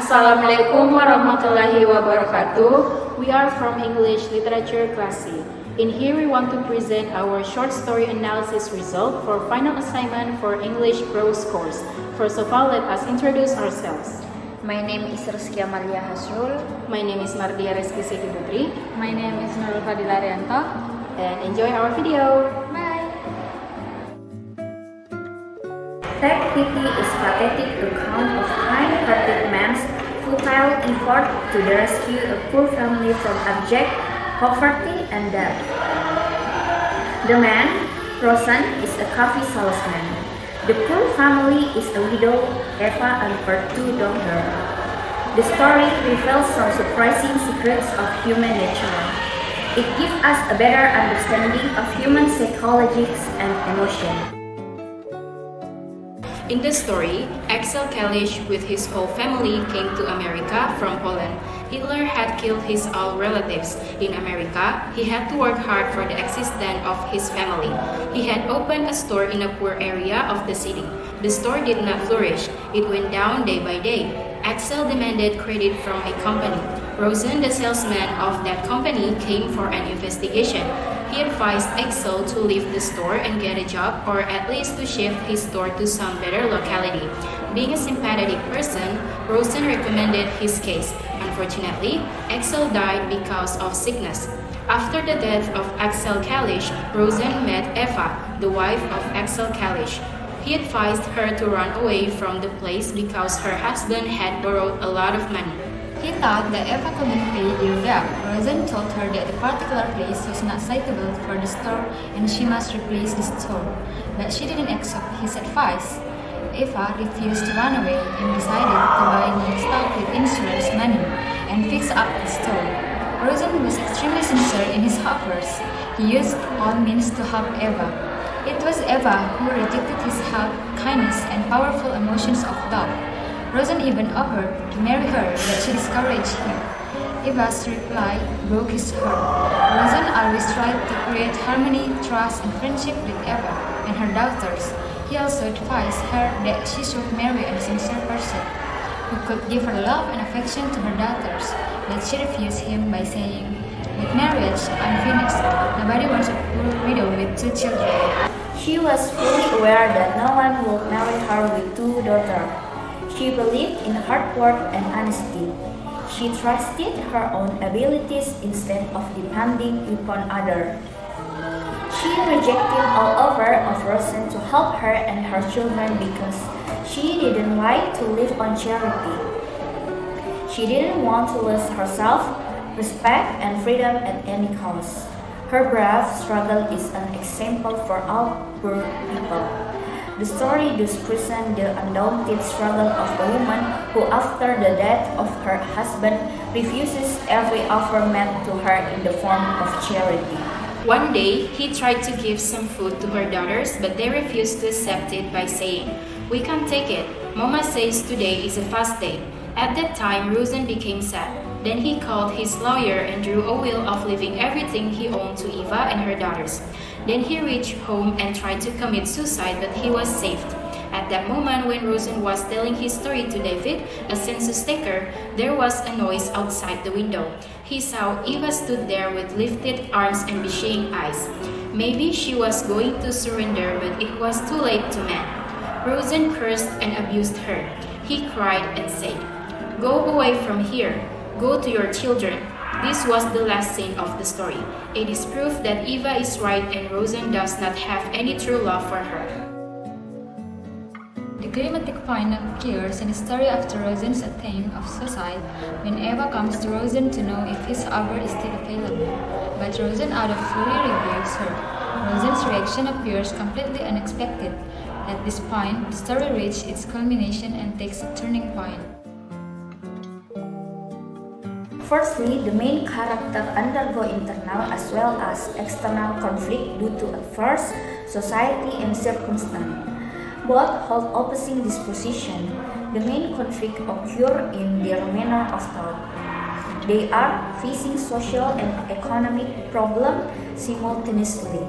Assalamualaikum warahmatullahi wabarakatuh. We are from English Literature Class C. In here we want to present our short story analysis result for final assignment for English Prose course. First of all, let us introduce ourselves. My name is Rezky Amaliah Hasrul. My name is Mardiah Rezky Seqiputeri. My name is Nurul Fadhila Arianto. And enjoy our video. Bye. Fact pity is pathetic account of kind-hearted man's futile effort to rescue a poor family from abject poverty and death. The man, Rosen, is a coffee salesman. The poor family is a widow, Eva, and her two daughters. The story reveals some surprising secrets of human nature. It gives us a better understanding of human psychology and emotion. In the story, Axel with his whole family came to America from Poland. Hitler had killed his all relatives. In America, he had to work hard for the existence of his family. He had opened a store in a poor area of the city. The store did not flourish. It went down day by day. Axel demanded credit from a company. Rosen, the salesman of that company, came for an investigation. He advised Axel to leave the store and get a job, or at least to shift his store to some better locality. Being a sympathetic person, Rosen recommended his case. Unfortunately, Axel died because of sickness. After the death of Axel, Rosen met Eva, the wife of Axel. He advised her to run away from the place because her husband had borrowed a lot of money. He thought that Eva couldn't pay their debt. Rosen told her that the particular place was not suitable for the store and she must replace the store. But she didn't accept his advice. Eva refused to run away and decided to buy new stock with insurance money and fix up the store. Rosen was extremely sincere in his offers. He used all means to help Eva. It was Eva who rejected his help, kindness, and powerful emotions of love. Rosen even offered to marry her, but she discouraged him. Eva's reply broke his heart. Rosen always tried to create harmony, trust, and friendship with Eva and her daughters. He also advised her that she should marry a sincere person who could give her love and affection to her daughters, but she refused him by saying, "With marriage, I'm finished. Nobody wants a poor widow with two children." She was fully aware that no one would marry her with two daughters. She believed in hard work and honesty. She trusted her own abilities instead of depending upon others. She rejected all offer of Rosen to help her and her children because she didn't like to live on charity. She didn't want to lose herself, respect, and freedom at any cost. Her brave struggle is an example for all poor people. The story does present the undaunted struggle of a woman who, after the death of her husband, refuses every offer made to her in the form of charity. One day, he tried to give some food to her daughters, but they refused to accept it by saying, "We can't take it. Mama says today is a fast day." At that time, Rosen became sad. Then he called his lawyer and drew a will of leaving everything he owned to Eva and her daughters. Then he reached home and tried to commit suicide, but he was saved. At that moment, when Rosen was telling his story to David, a census taker, there was a noise outside the window. He saw Eva stood there with lifted arms and beseeching eyes. Maybe she was going to surrender, but it was too late to mend. Rosen cursed and abused her. He cried and said, "Go away from here. Go to your children." This was the last scene of the story. It is proof that Eva is right and Rosen does not have any true love for her. The climactic point occurs in the story after Rosen's attempt of suicide, when Eva comes to Rosen to know if his offer is still available. But Rosen out of fury rebukes her. Rosen's reaction appears completely unexpected. At this point, the story reaches its culmination and takes a turning point. Firstly, the main character undergo internal as well as external conflict due to adverse society and circumstance. Both hold opposing disposition. The main conflict occur in their manner of thought. They are facing social and economic problems simultaneously.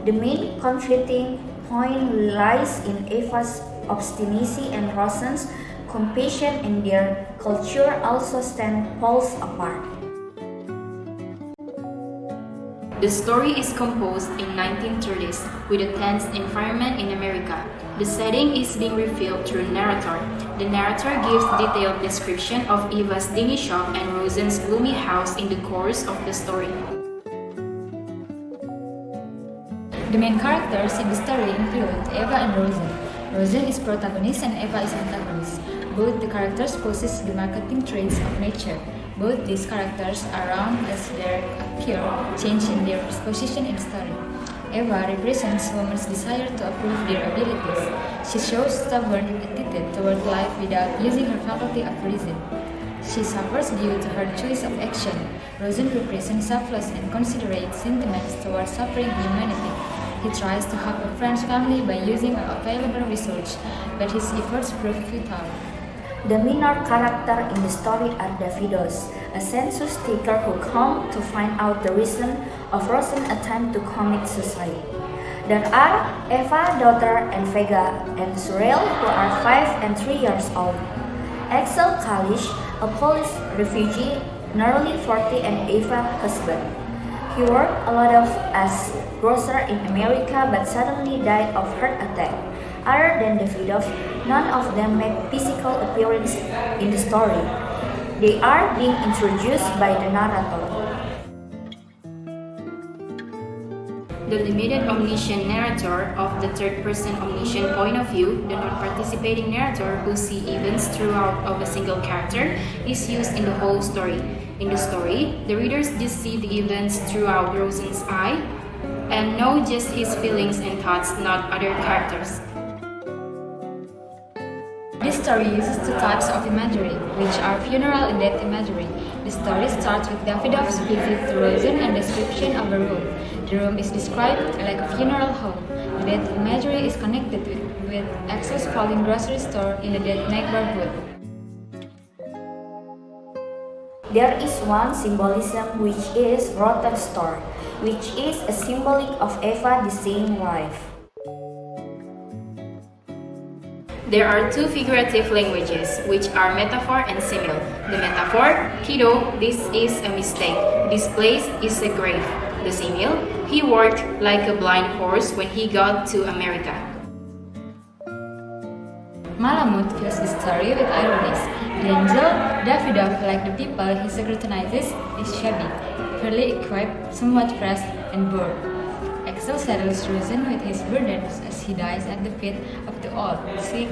The main conflicting point lies in Eva's obstinacy and Rosen's compassion and their culture also stand poles apart. The story is composed in 1930s with a tense environment in America. The setting is being revealed through narrator. The narrator gives detailed description of Eva's dingy shop and Rosen's gloomy house in the course of the story. The main characters in the story include Eva and Rosen. Rosen is protagonist and Eva is antagonist. Both the characters possess the marketing traits of nature. Both these characters are wrong as there appear change in their disposition in the story. Eva represents woman's desire to approve their abilities. She shows stubborn attitude toward life without using her faculty of reason. She suffers due to her choice of action. Rosen represents selfless and considerate sentiments toward suffering humanity. He tries to help a friend's family by using available resources, but his efforts prove futile. The minor character in the story are Davidos, a census taker who come to find out the reason of Rosen's attempt to commit suicide. There are Eva, daughter, and Vega, and Surreal, who are 5 and 3 years old. Axel, a Polish refugee, Nurul, 40, and Eva, husband. He worked a lot as grocer in America but suddenly died of heart attack. Other than Davidoff, none of them make physical appearance in the story. They are being introduced by the narrator. The limited omniscient narrator of the third-person omniscient point of view, the non-participating narrator who sees events throughout of a single character, is used in the whole story. In the story, the readers just see the events throughout Rosen's eye and know just his feelings and thoughts, not other characters. This story uses two types of imagery, which are funeral and death imagery. The story starts with Davidoff's visit to Rosen and description of a room. The room is described like a funeral home. The death imagery is connected with Axel's falling grocery store in the dead neighborhood. There is one symbolism which is rotten store, which is a symbolic of Eva, the same wife. There are two figurative languages, which are metaphor and simile. The metaphor, kiddo, this is a mistake. This place is a grave. The simile, he worked like a blind horse when he got to America. Malamud fills the story with ironies. The angel, Davidoff, like the people he scrutinizes, is shabby, poorly equipped, somewhat pressed, and bored. Axel saddles Rosen with his burdens as he dies at the feet of the old, sick,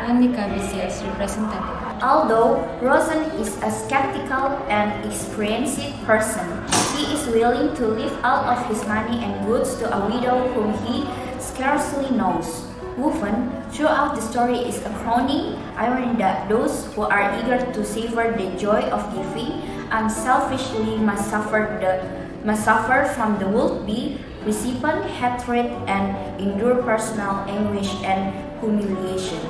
lonely Cabecil's representative. Although Rosen is a skeptical and experienced person, he is willing to leave all of his money and goods to a widow whom he scarcely knows. Woven throughout the story is a crowning irony that those who are eager to savor the joy of giving unselfishly must suffer from the would-be recipient hatred and endure personal anguish and humiliation.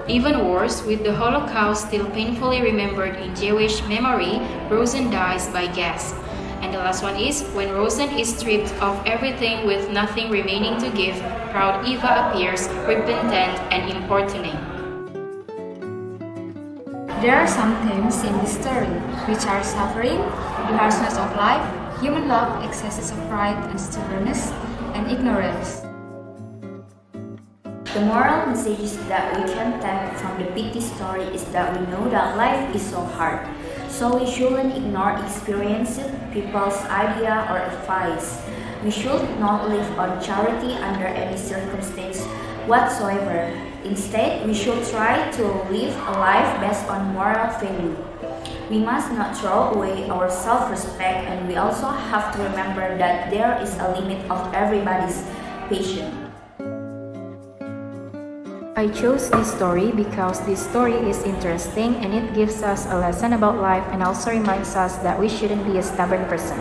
Even worse, with the Holocaust still painfully remembered in Jewish memory, Rosen dies by gas. And the last one is, when Rosen is stripped of everything with nothing remaining to give, proud Eva appears, repentant and importunate. There are some themes in this story, which are suffering, the harshness of life, human love, excesses of pride and stubbornness, and ignorance. The moral messages that we can take from the pity story is that we know that life is so hard, so we shouldn't ignore experiences, people's idea or advice. We should not live on charity under any circumstance whatsoever. Instead, we should try to live a life based on moral value. We must not throw away our self-respect, and we also have to remember that there is a limit of everybody's patience. I chose this story because this story is interesting and it gives us a lesson about life and also reminds us that we shouldn't be a stubborn person.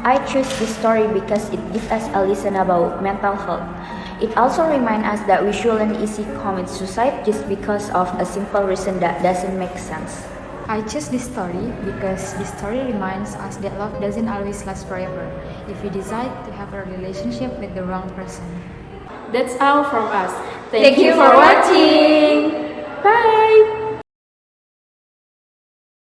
I chose this story because it gives us a lesson about mental health. It also reminds us that we shouldn't easily commit suicide just because of a simple reason that doesn't make sense. I chose this story because this story reminds us that love doesn't always last forever if we decide to have a relationship with the wrong person. That's all from us. Thank you for watching. Bye!